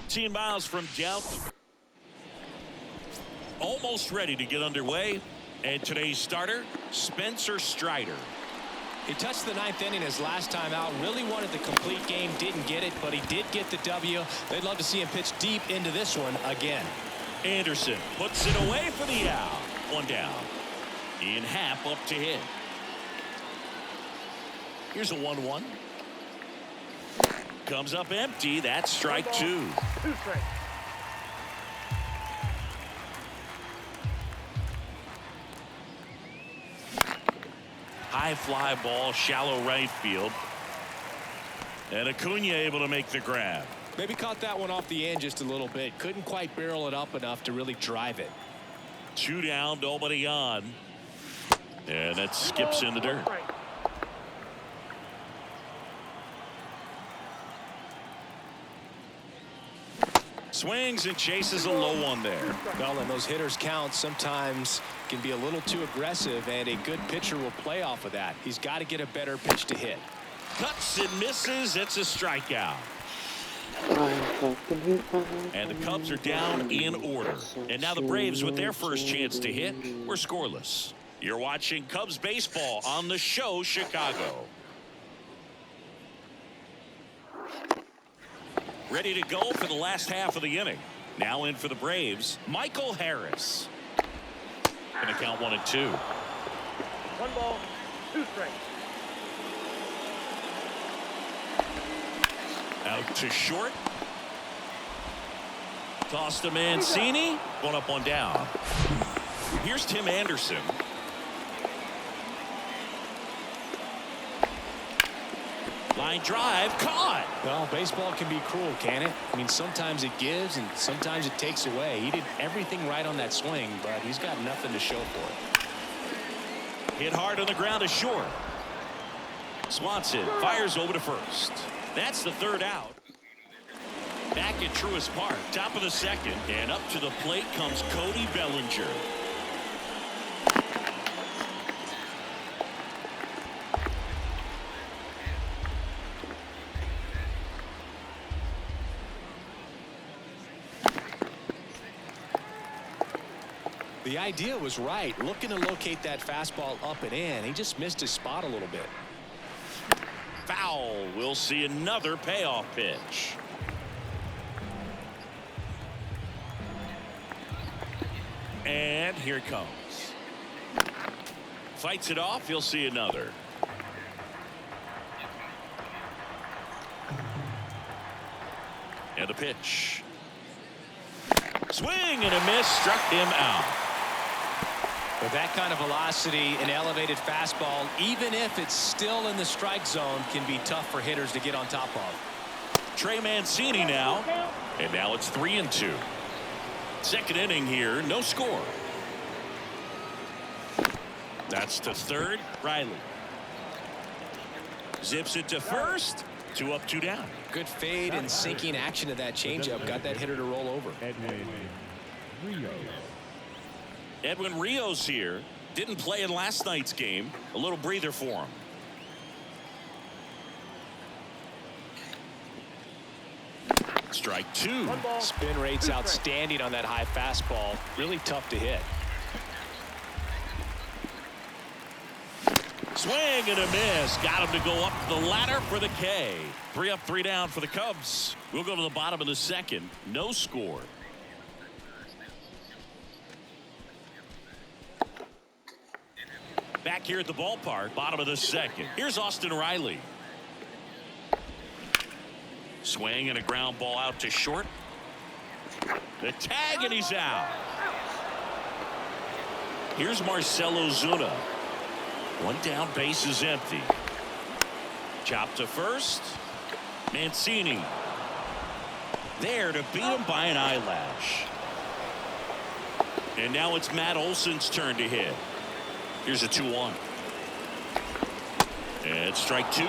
14 miles from downtown. Almost ready to get underway. And today's starter, Spencer Strider. He touched the ninth inning his last time out. Really wanted the complete game. Didn't get it, but he did get the W. They'd love to see him pitch deep into this one again. Anderson puts it away for the out. One down. In half up to hit. Here's a 1-1. Comes up empty. That's strike two. High fly ball, shallow right field. And Acuna able to make the grab. Maybe caught that one off the end just a little bit. Couldn't quite barrel it up enough to really drive it. 2 down, nobody on. And that skips in the dirt. Swings and chases a low one there. Well, and those hitters count sometimes can be a little too aggressive, and a good pitcher will play off of that. He's got to get a better pitch to hit. Cuts and misses. It's a strikeout. And the Cubs are down in order. And now the Braves, with their first chance to hit, were scoreless. You're watching Cubs baseball on the show, Chicago. Ready to go for the last half of the inning. Now in for the Braves, Michael Harris. Going to count 1-2. 1 ball, 2 strikes. Out to short. Toss to Mancini. 1 up, 1 down. Here's Tim Anderson. Line drive, caught. Well, baseball can be cruel, can it? I mean, sometimes it gives and sometimes it takes away. He did everything right on that swing, but he's got nothing to show for it. Hit hard on the ground to short. Swanson fires over to first. That's the 3rd out. Back at Truist Park, top of the 2nd, and up to the plate comes Cody Bellinger. The idea was right, looking to locate that fastball up and in. He just missed his spot a little bit. Foul. We'll see another payoff pitch. And here it comes. Fights it off. You'll see another. And a pitch. Swing and a miss. Struck him out. With that kind of velocity, an elevated fastball, even if it's still in the strike zone, can be tough for hitters to get on top of. Trey Mancini now. And now it's 3-2. 2nd inning here. No score. That's to 3rd. Riley. Zips it to first. 2 up, 2 down. Good fade and sinking action of that changeup. Got that hitter to roll over. Edwin Rios here. Didn't play in last night's game. A little breather for him. Strike 2. Spin rate's outstanding on that high fastball. Really tough to hit. Swing and a miss. Got him to go up the ladder for the K. 3 up, 3 down for the Cubs. We'll go to the bottom of the 2nd. No score. Back here at the ballpark, bottom of the 2nd. Here's Austin Riley. Swing and a ground ball out to short. The tag and he's out. Here's Marcell Ozuna. 1 down, base is empty. Chop to first. Mancini. There to beat him by an eyelash. And now it's Matt Olson's turn to hit. Here's a 2-1. And strike 2.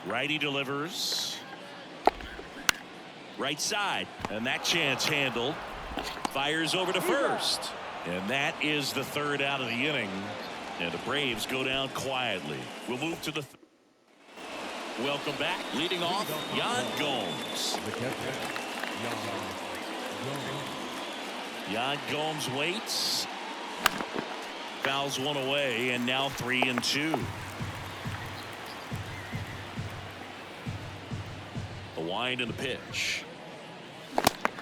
Righty delivers. Right side, and that chance handled. Fires over to first, and that is the third out of the inning, and the Braves go down quietly. We'll move to the welcome back. Leading off, Yan Gomes. Yan Gomes waits, fouls one away, and now 3-2. The wind and the pitch.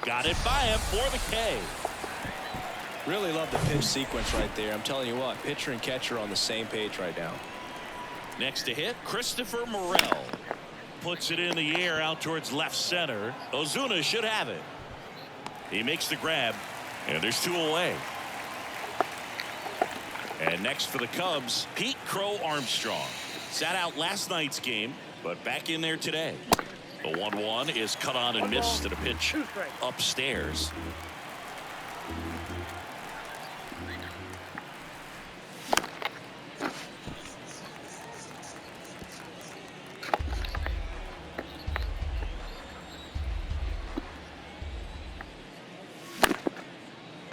Got it by him for the K. Really love the pitch sequence right there. I'm telling you what, pitcher and catcher are on the same page right now. Next to hit, Christopher Morel puts it in the air out towards left center. Ozuna should have it. He makes the grab, and there's 2 away. And next for the Cubs, Pete Crow Armstrong. Sat out last night's game, but back in there today. The 1-1 is cut on and missed to the pitch upstairs.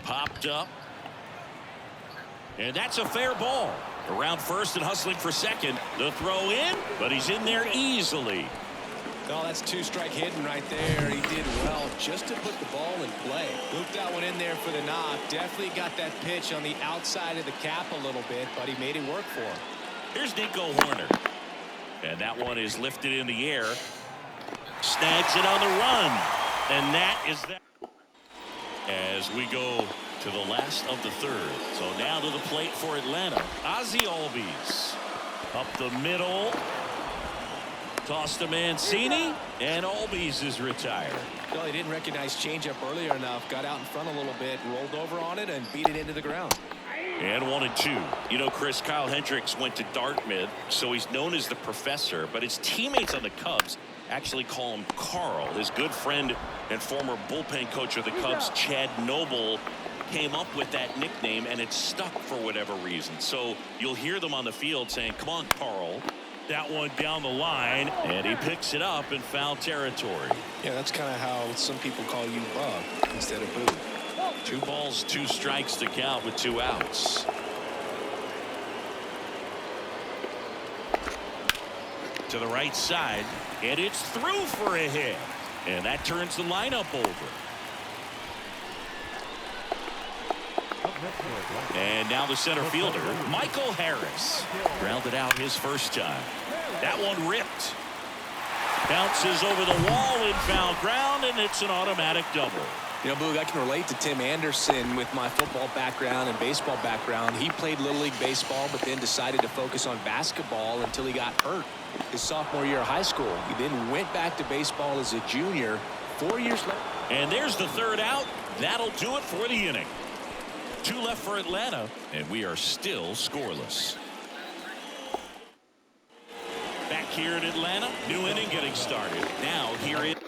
Popped up. And that's a fair ball. Around first and hustling for second. The throw in, but he's in there easily. Oh, that's 2-strike hitting right there. He did well just to put the ball in play. Looped that one in there for the knock. Definitely got that pitch on the outside of the cap a little bit, but he made it work for him. Here's Nico Horner. And that one is lifted in the air. Snags it on the run. And that is that. As we go to the last of the third. So now to the plate for Atlanta. Ozzie Albies. Up the middle. Tossed to Mancini, and Albies is retired. Well, he didn't recognize changeup earlier enough. Got out in front a little bit, rolled over on it, and beat it into the ground. And 1-2. You know, Chris, Kyle Hendricks went to Dartmouth, so he's known as the professor, but his teammates on the Cubs actually call him Carl. His good friend and former bullpen coach of the Cubs, Chad Noble, came up with that nickname, and it stuck for whatever reason. So you'll hear them on the field saying, "Come on, Carl." That one down the line, and he picks it up in foul territory. Yeah, that's kind of how some people call you Bug instead of Boo. 2 balls, 2 strikes to count with 2 outs. To the right side, and it's through for a hit, and that turns the lineup over. And now the center fielder, Michael Harris, grounded out his first time. That one ripped. Bounces over the wall in foul ground, and it's an automatic double. You know, Boog, I can relate to Tim Anderson with my football background and baseball background. He played Little League baseball, but then decided to focus on basketball until he got hurt his sophomore year of high school. He then went back to baseball as a junior 4 years later. And there's the third out. That'll do it for the inning. 2 left for Atlanta, and we are still scoreless. Back here in Atlanta, new inning getting started. Now here it.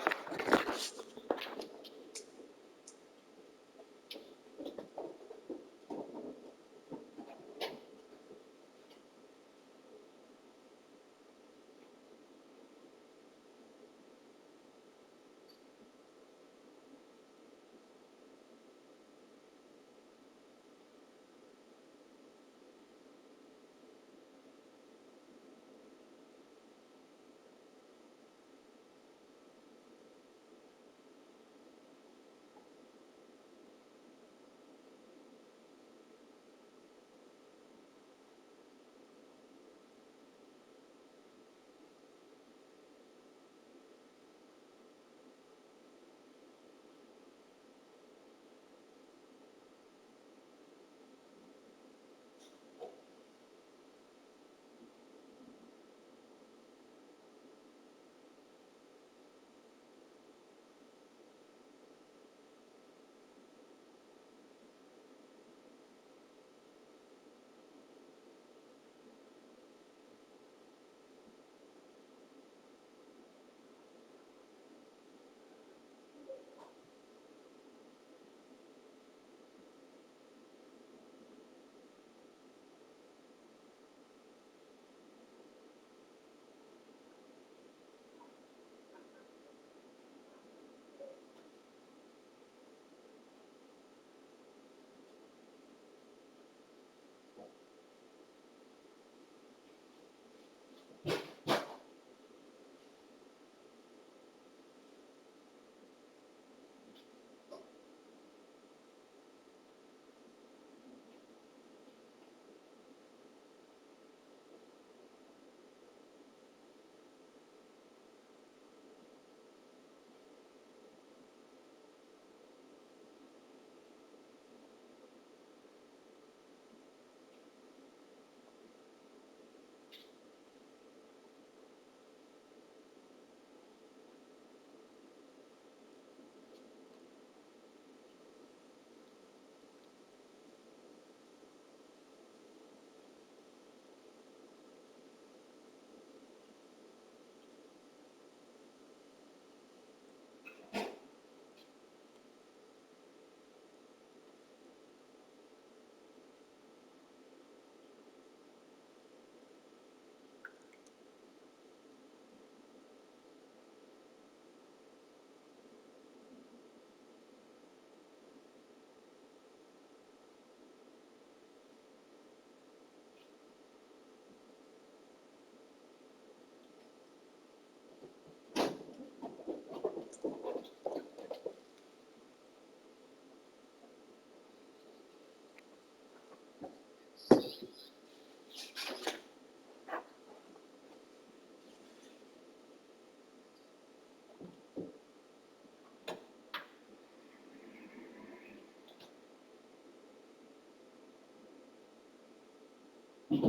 Is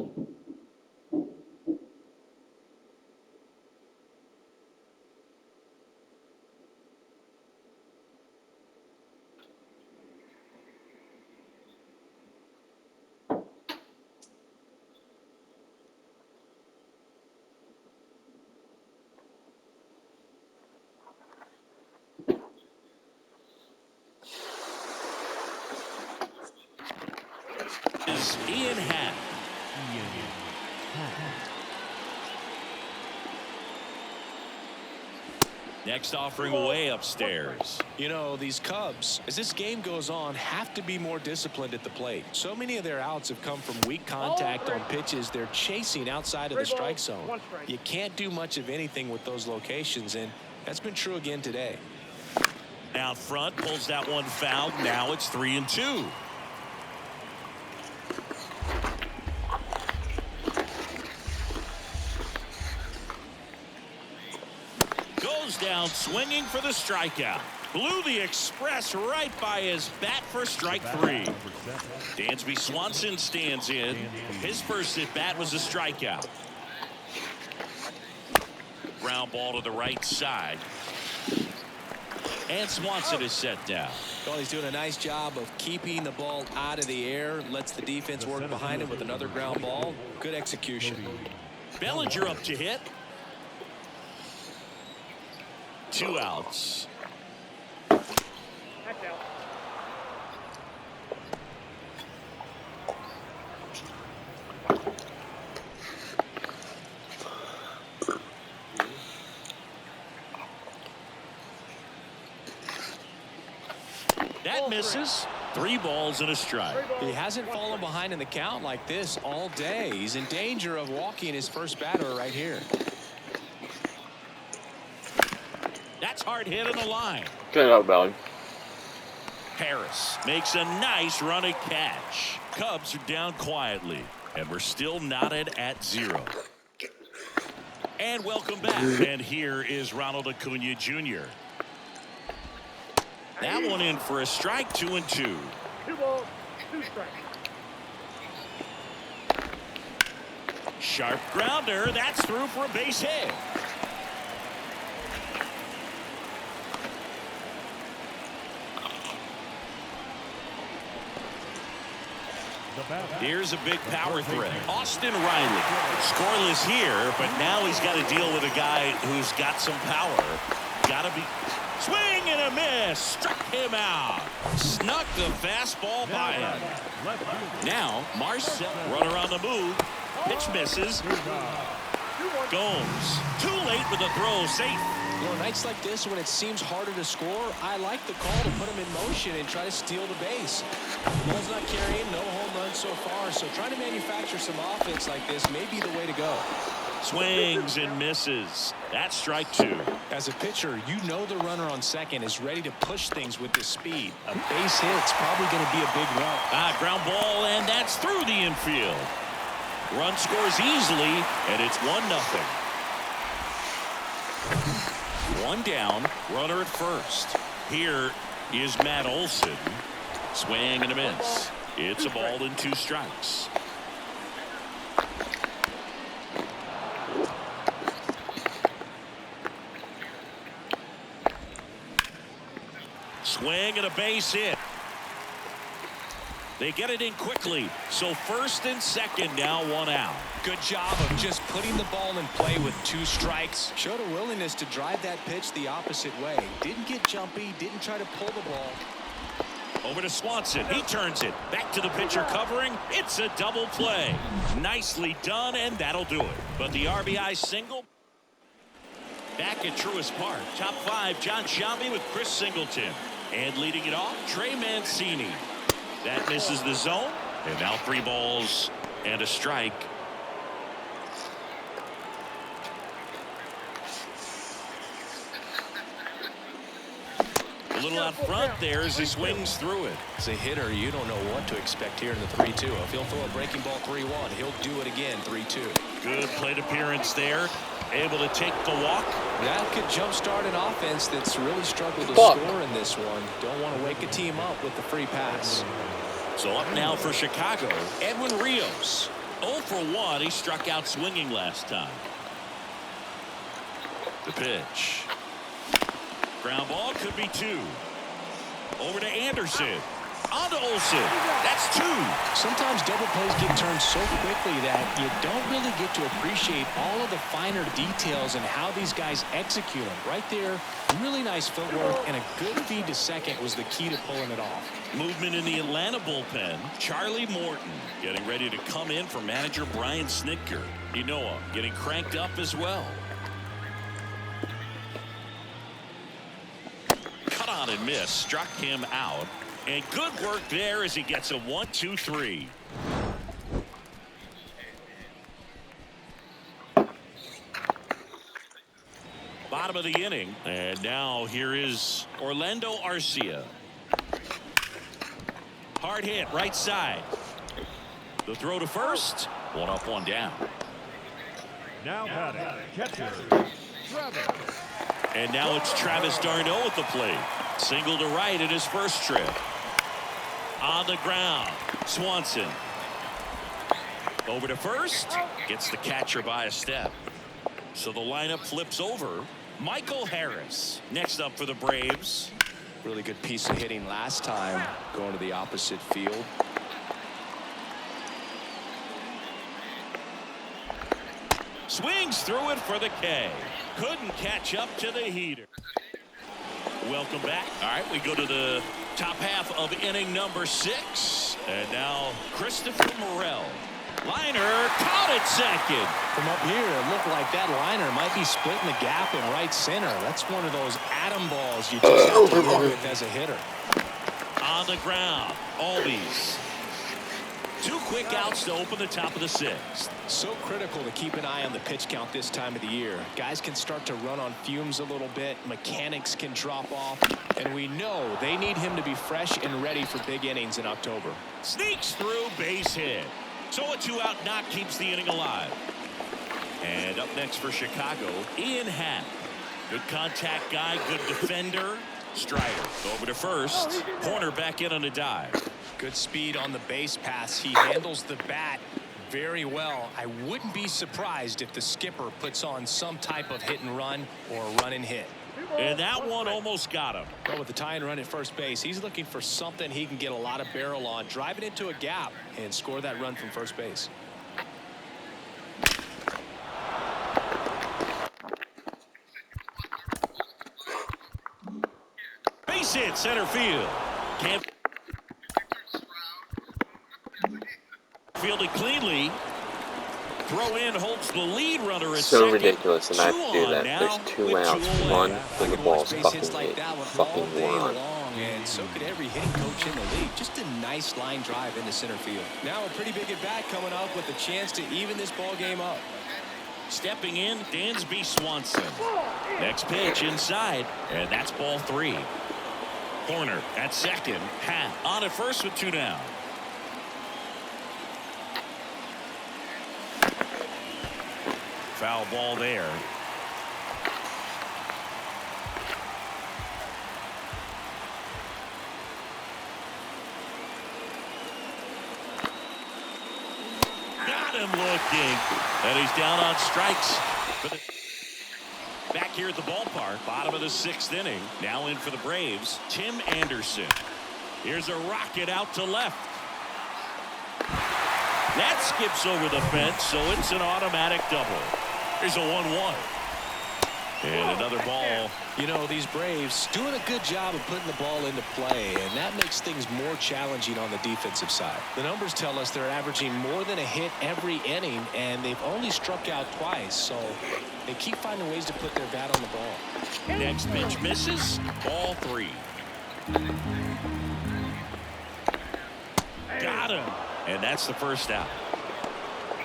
Ian Happ. Next offering way upstairs. You know, these Cubs, as this game goes on, have to be more disciplined at the plate. So many of their outs have come from weak contact on pitches they're chasing outside of the strike zone. You can't do much of anything with those locations, and that's been true again today. Out front, pulls that one foul. Now it's 3-2. Goes down swinging for the strikeout. Blew the express right by his bat for strike 3. Dansby Swanson stands in. His first at bat was a strikeout. Ground ball to the right side. And Swanson is set down. Well, he's doing a nice job of keeping the ball out of the air. Lets the defense work behind him with another ground ball. Good execution. Bellinger up to hit. 2 outs. That's out. That misses. 3 balls and a strike. He hasn't fallen behind in the count like this all day. He's in danger of walking his first batter right here. That's hard hit on the line. Get it out, Belly. Harris makes a nice running catch. Cubs are down quietly, and we're still knotted at 0. And welcome back. And here is Ronald Acuna Jr. That one in for a strike. 2-2. 2 balls, 2 strikes. Sharp grounder. That's through for a base hit. Here's a big power threat. Austin Riley. Scoreless here, but now he's got to deal with a guy who's got some power. Got to be. Swing and a miss. Struck him out. Snuck the fastball by him. Now, Marcel. Runner on the move. Pitch misses. Gomes. Too late with the throw. Safe. You know, nights like this when it seems harder to score, I like the call to put him in motion and try to steal the base. The ball's not carrying, no home runs so far, so trying to manufacture some offense like this may be the way to go. Swings and misses. That's strike 2. As a pitcher, you know the runner on second is ready to push things with this speed. A base hit's probably going to be a big run. Ground ball, and that's through the infield. Run scores easily, and it's 1-0. 1 down, runner at first. Here is Matt Olson. Swing and a miss. It's a ball and 2 strikes. Swing and a base hit. They get it in quickly. So first and second now, 1 out. Good job of just putting the ball in play with 2 strikes. Showed a willingness to drive that pitch the opposite way. Didn't get jumpy, didn't try to pull the ball. Over to Swanson. He turns it. Back to the pitcher covering. It's a double play. Nicely done, and that'll do it. But the RBI single. Back at Truist Park. Top 5, John Sciambi with Chris Singleton. And leading it off, Trey Mancini. That misses the zone. And now 3 balls and a strike. A little out front there as he swings through it. As a hitter, you don't know what to expect here in the 3-2. If he'll throw a breaking ball 3-1, he'll do it again 3-2. Good plate appearance there. Able to take the walk. That could jumpstart an offense that's really struggled to score in this one. Don't want to wake a team up with the free pass. So up now for Chicago, Edwin Rios. 0 for 1. He struck out swinging last time. The pitch. Ground ball, could be 2. Over to Anderson. On to Olsen. That's 2. Sometimes double plays get turned so quickly that you don't really get to appreciate all of the finer details and how these guys execute them. Right there, really nice footwork, and a good feed to second was the key to pulling it off. Movement in the Atlanta bullpen. Charlie Morton getting ready to come in for manager Brian Snitker. Inoa getting cranked up as well. Cut on and miss. Struck him out. And good work there as he gets a 1-2-3. Bottom of the inning. And now here is Orlando Arcia. Hard hit right side. The throw to first. 1 up, 1 down. Now batting, catcher, Travis. And now it's Travis d'Arnaud at the plate. Single to right in his first trip. On the ground, Swanson. Over to first. Gets the catcher by a step. So the lineup flips over. Michael Harris next up for the Braves. Really good piece of hitting last time, going to the opposite field. Swings through it for the K. Couldn't catch up to the heater. Welcome back. All right, we go to the top half of inning number 6. And now Christopher Morel. Liner caught at second. From up here, it looked like that liner might be splitting the gap in right center. That's one of those atom balls you just have to live with as a hitter. On the ground, Albies. 2 quick outs to open the top of the 6th. So critical to keep an eye on the pitch count this time of the year. Guys can start to run on fumes a little bit. Mechanics can drop off. And we know they need him to be fresh and ready for big innings in October. Sneaks through, base hit. So a 2-out knock keeps the inning alive. And up next for Chicago, Ian Happ. Good contact guy, good defender. Strider over to first. Corner back in on a dive. Good speed on the base pass. He handles the bat very well. I wouldn't be surprised if the skipper puts on some type of hit and run or run and hit. And that one almost got him. Well, with the tie and run at first base, he's looking for something he can get a lot of barrel on, drive it into a gap, and score that run from first base. Base hit center field. Can't fielded cleanly. Throw in holds the lead runner at So second. ridiculous to not 2 do on that. now There's 2 with outs, 2 away. 1 when the ball's Base fucking hits like hit. that one Fucking all day moron. long, and so could every hitting coach in the league. Just a nice line drive into center field. Now a pretty big at bat coming up with a chance to even this ball game up. Stepping in, Dansby Swanson. Next pitch inside, and that's ball 3. Corner at second. Happ on at first with 2 down. Foul ball there. Got him looking. And he's down on strikes. Back here at the ballpark, bottom of the 6th inning. Now in for the Braves, Tim Anderson. Here's a rocket out to left. That skips over the fence, so it's an automatic double. Here's a 1-1. And another ball. You know, these Braves doing a good job of putting the ball into play, and that makes things more challenging on the defensive side. The numbers tell us they're averaging more than a hit every inning, and they've only struck out twice, so they keep finding ways to put their bat on the ball. Next pitch misses. Ball 3. Got him. And that's the first out.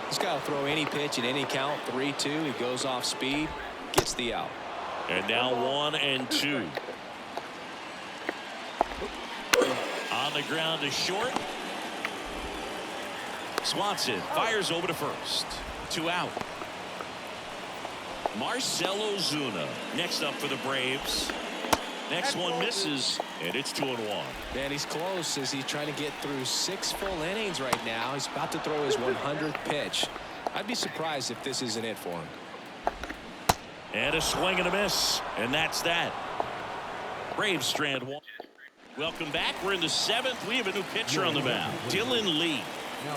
He's got to throw any pitch in any count. 3-2. He goes off speed, gets the out. And now 1-2. On the ground to short. Swanson fires over to first. 2 out. Marcell Ozuna next up for the Braves. Next one misses, and it's 2-1. Man, he's close as he's trying to get through 6 full innings right now. He's about to throw his 100th pitch. I'd be surprised if this isn't it for him. And a swing and a miss, and that's that. Braves strand one. Welcome back. We're in the 7th. We have a new pitcher on the mound, Dylan Lee.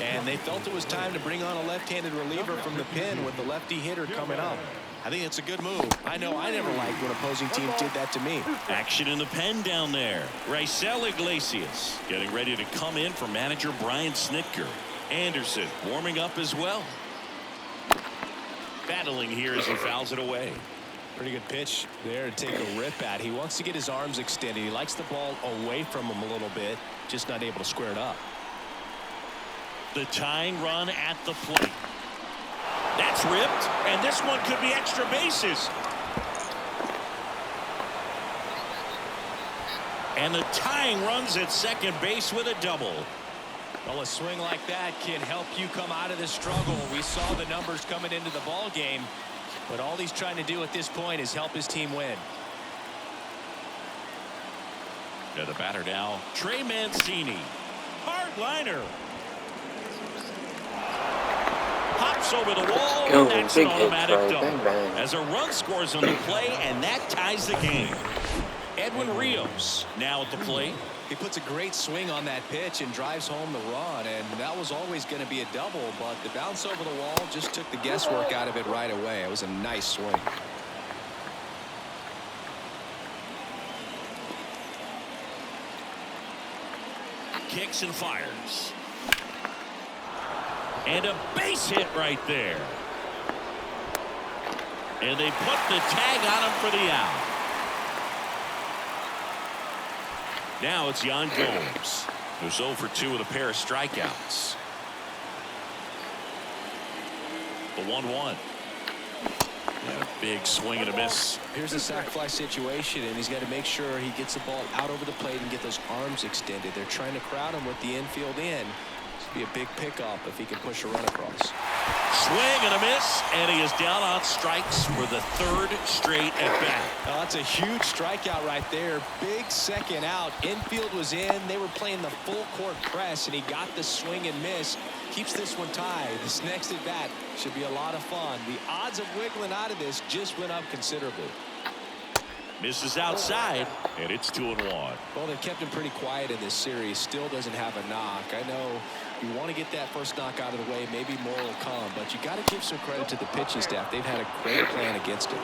And they felt it was time to bring on a left-handed reliever from the pen with the lefty hitter coming up. I think it's a good move. I know I never liked when opposing teams did that to me. Action in the pen down there. Raisel Iglesias getting ready to come in for manager Brian Snitker. Anderson warming up as well. Battling here as he fouls it away. Pretty good pitch there to take a rip at. He wants to get his arms extended. He likes the ball away from him a little bit, just not able to square it up. The tying run at the plate. That's ripped, and this one could be extra bases. And the tying runs at second base with a double. Well, a swing like that can help you come out of this struggle. We saw the numbers coming into the ball game, but all he's trying to do at this point is help his team win. And the batter now, Trey Mancini. Hard liner. Hops over the wall, and that's an automatic double. As a run scores on the play, and that ties the game. Edwin Rios now at the plate. He puts a great swing on that pitch and drives home the run, and that was always going to be a double, but the bounce over the wall just took the guesswork out of it right away. It was a nice swing. Kicks and fires. And a base hit right there. And they put the tag on him for the out. Now it's Yan Gomes, who's 0 for 2 with a pair of strikeouts. The 1-1. And a big swing and a miss. Here's a sac fly situation, and he's got to make sure he gets the ball out over the plate and get those arms extended. They're trying to crowd him with the infield in. This would be a big pickup if he can push a run across. Swing and a miss, and he is down on strikes for the 3rd straight at bat. Oh, that's a huge strikeout right there. Big second out. Infield was in. They were playing the full court press, and he got the swing and miss. Keeps this one tied. This next at bat should be a lot of fun. The odds of wiggling out of this just went up considerably. Misses outside, and it's 2-1. Well, they've kept him pretty quiet in this series. Still doesn't have a knock. I know you want to get that first knock out of the way. Maybe more will come, but you got to give some credit to the pitching staff. They've had a great plan against him.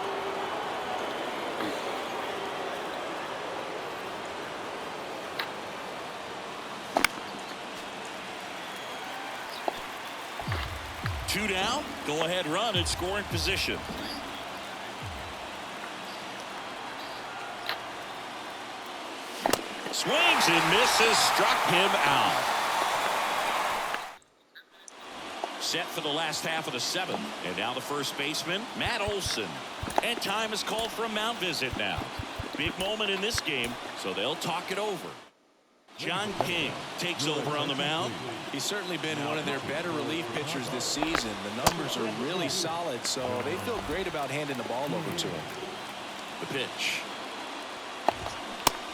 Two down, go ahead run and scoring position. Swings and misses, struck him out. Set for the last half of the 7th, and now the first baseman, Matt Olson. And time is called for a mound visit now. Big moment in this game, so they'll talk it over. John King takes over on the mound. He's certainly been one of their better relief pitchers this season. The numbers are really solid, so they feel great about handing the ball over to him. The pitch.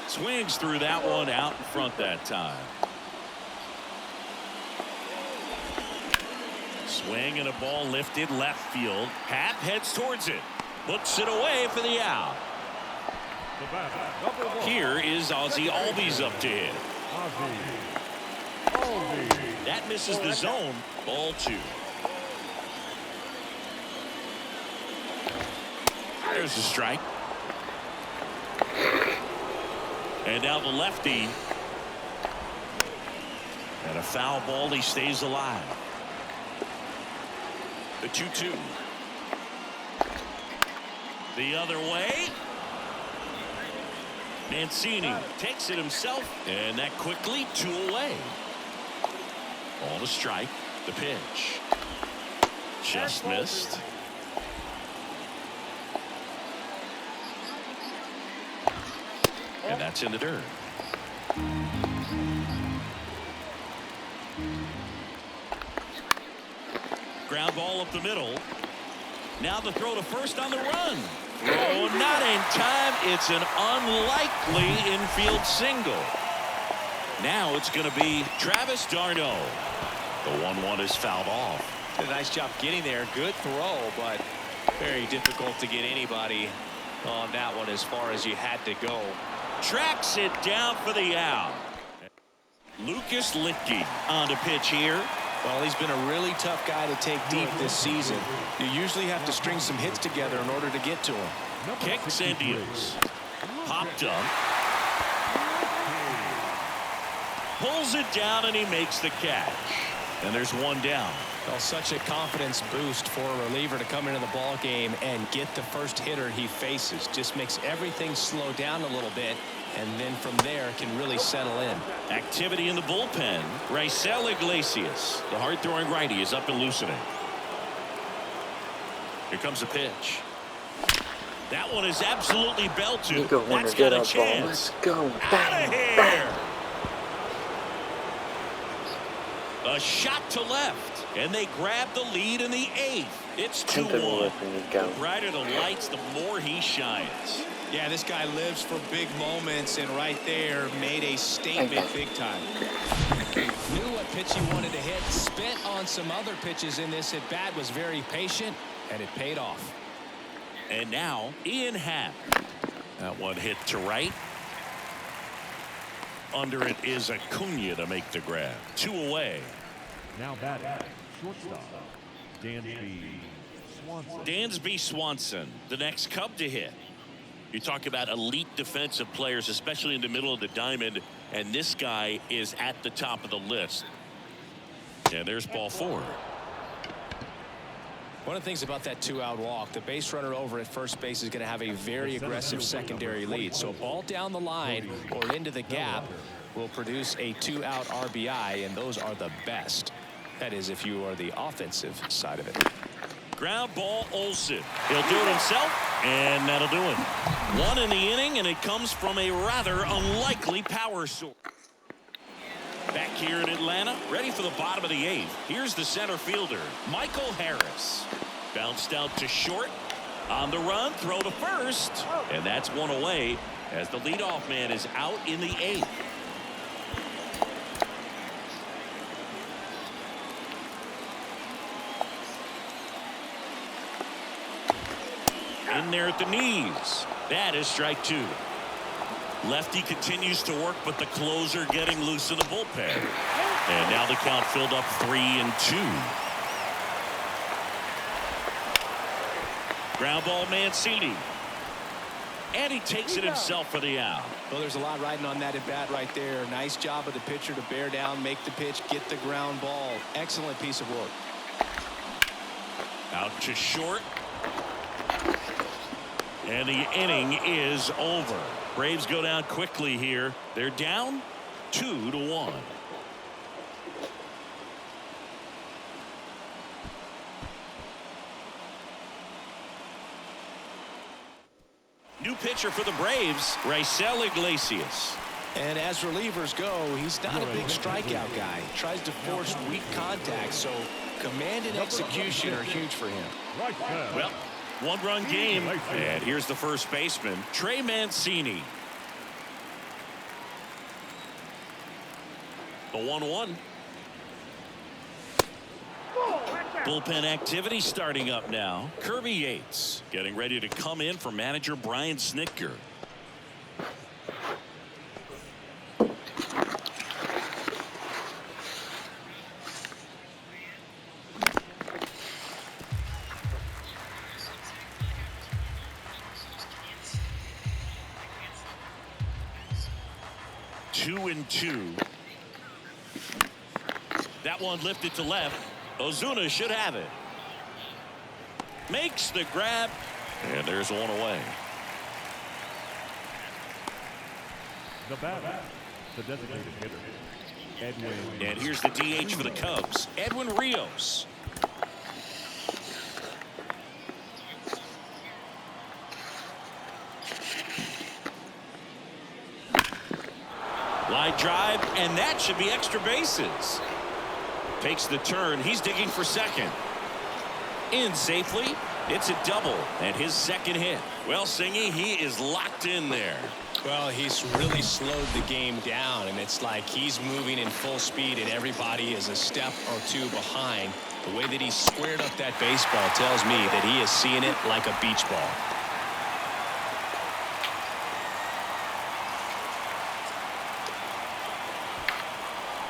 Swings through that one out in front that time. Swing and a ball lifted left field. Happ heads towards it. Puts it away for the out. Here is Ozzie Albies up to hit. That misses the zone. Ball 2. There's the strike. And now the lefty. And a foul ball. He stays alive. The 2-2. The other way. Mancini takes it himself, and that quickly 2 away. Ball to strike. The pitch. Just missed. And that's in the dirt. Ground ball up the middle. Now the throw to first on the run. Oh, not in time. It's an unlikely infield single. Now it's going to be Travis d'Arnaud. The 1-1 is fouled off. Did a nice job getting there. Good throw, but very difficult to get anybody on that one as far as you had to go. Tracks it down for the out. Lucas Litke on the pitch here. Well, he's been a really tough guy to take deep this season. You usually have to string some hits together in order to get to him. Kicks and deals. Popped up. Pulls it down and he makes the catch. And there's one down. Well, such a confidence boost for a reliever to come into the ball game and get the first hitter he faces. Just makes everything slow down a little bit, and then from there can really settle in. Activity in the bullpen. Raisel Iglesias, the hard-throwing righty, is up and loosening. Here comes a pitch. That one is absolutely belted. Nico wanted That's to get got a up, chance. Let's go. Out Bang, of here. bang. A shot to left, and they grab the lead in the 8th. It's 2-1. The brighter the lights, the more he shines. Yeah, this guy lives for big moments, and right there made a statement big time. Knew what pitch he wanted to hit. Spent on some other pitches in this at bat. Was very patient, and it paid off. And now Ian Happ. That one hit to right. Under it is Acuna to make the grab. 2 away. Now batting, shortstop, Dansby Swanson. Dansby Swanson, the next Cub to hit. You talk about elite defensive players, especially in the middle of the diamond, and this guy is at the top of the list. And there's ball 4. One of the things about that 2-out walk, the base runner over at first base is going to have a very aggressive secondary lead. So a ball down the line or into the gap will produce a 2-out RBI, and those are the best. That is, if you are the offensive side of it. Ground ball, Olsen. He'll do it himself, and that'll do it. 1 in the inning, and it comes from a rather unlikely power source. Back here in Atlanta, ready for the bottom of the 8th. Here's the center fielder, Michael Harris. Bounced out to short. On the run, throw to first. And that's 1 away as the leadoff man is out in the 8th. In there at the knees. That is strike 2. Lefty continues to work, but the closer getting loose in the bullpen. And now the count filled up 3-2. Ground ball, Mancini. And he takes it himself for the out. Well, there's a lot riding on that at bat right there. Nice job of the pitcher to bear down, make the pitch, get the ground ball. Excellent piece of work. Out to short. And the inning is over. Braves go down quickly here. They're down 2-1. New pitcher for the Braves, Raisel Iglesias. And as relievers go, he's not a big strikeout guy. He tries to force weak contact, so command and execution are huge for him. Right there. Well, 1-run game. And here's the first baseman, Trey Mancini. The 1-1. Bullpen activity starting up now. Kirby Yates getting ready to come in for manager Brian Snitker. Two and two. That one lifted to left. Ozuna should have it. Makes the grab. And there's 1 away. The batter, the designated hitter, Edwin. And here's the DH for the Cubs, Edwin Rios. Line drive, and that should be extra bases. Takes the turn. He's digging for second. In safely. It's a double and his second hit. Well, Singy, he is locked in there. Well, he's really slowed the game down, and it's like he's moving in full speed, and everybody is a step or two behind. The way that he squared up that baseball tells me that he is seeing it like a beach ball.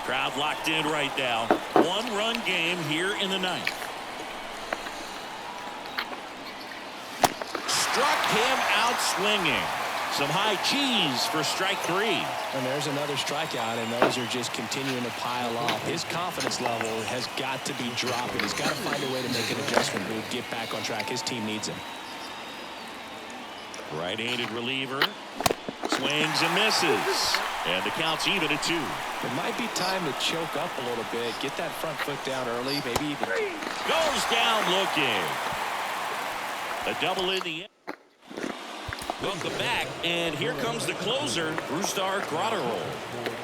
Crowd locked in right now. One-run game here in the ninth. Struck him out swinging. Some high cheese for strike 3. And there's another strikeout, and those are just continuing to pile up. His confidence level has got to be dropping. He's got to find a way to make an adjustment move, get back on track. His team needs him. Right-handed reliever. Swings and misses. And the count's even at 2. It might be time to choke up a little bit, get that front foot down early, maybe even. Goes down looking. A double in the end. Welcome back, and here comes the closer, Brusdar Graterol.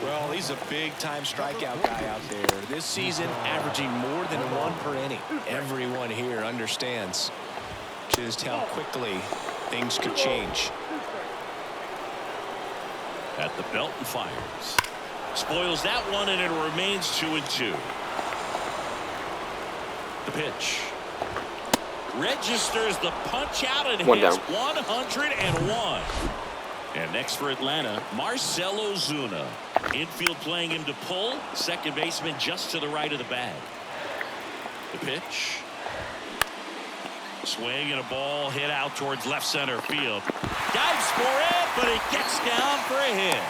Well, he's a big-time strikeout guy out there. This season, averaging more than 1 per inning. Everyone here understands just how quickly things could change. At the belt and fires. Spoils that one, and it remains 2-2. The pitch. Registers the punch out and hits 101. And next for Atlanta, Marcell Ozuna. Infield playing him to pull. Second baseman just to the right of the bag. The pitch. Swing and a ball hit out towards left center field. Dives for it, but it gets down for a hit.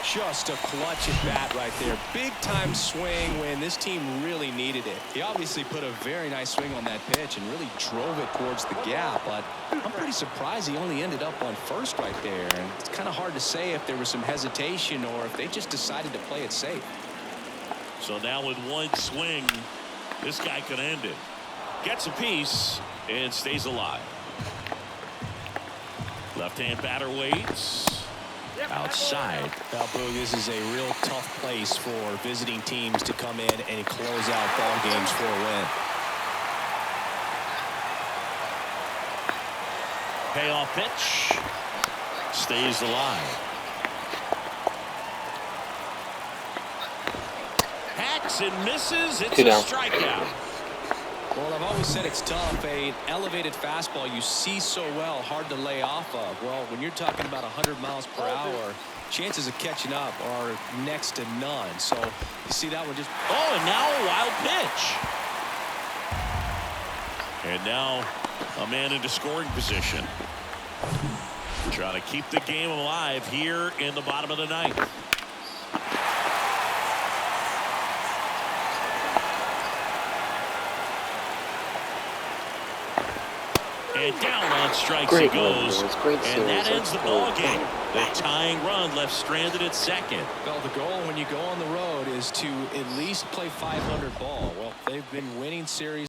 Just a clutch at bat right there. Big time swing when this team really needed it. He obviously put a very nice swing on that pitch and really drove it towards the gap, but I'm pretty surprised he only ended up on first right there. And it's kind of hard to say if there was some hesitation or if they just decided to play it safe. So now with one swing, this guy could end it. Gets a piece and stays alive. Left-hand batter waits. Outside. Now, Boog, this is a real tough place for visiting teams to come in and close out ball games for a win. Payoff pitch. Stays alive. Hacks and misses. It's a strikeout. Well, I've always said it's tough. An elevated fastball you see so well, hard to lay off of. Well, when you're talking about 100 miles per hour, chances of catching up are next to none. So you see that one just. Oh, and now a wild pitch. And now a man into scoring position. Trying to keep the game alive here in the bottom of the ninth. And down on strikes he goes. And that ends the ball game. The tying run left stranded at second. Well, the goal when you go on the road is to at least play 500 ball. Well, they've been winning series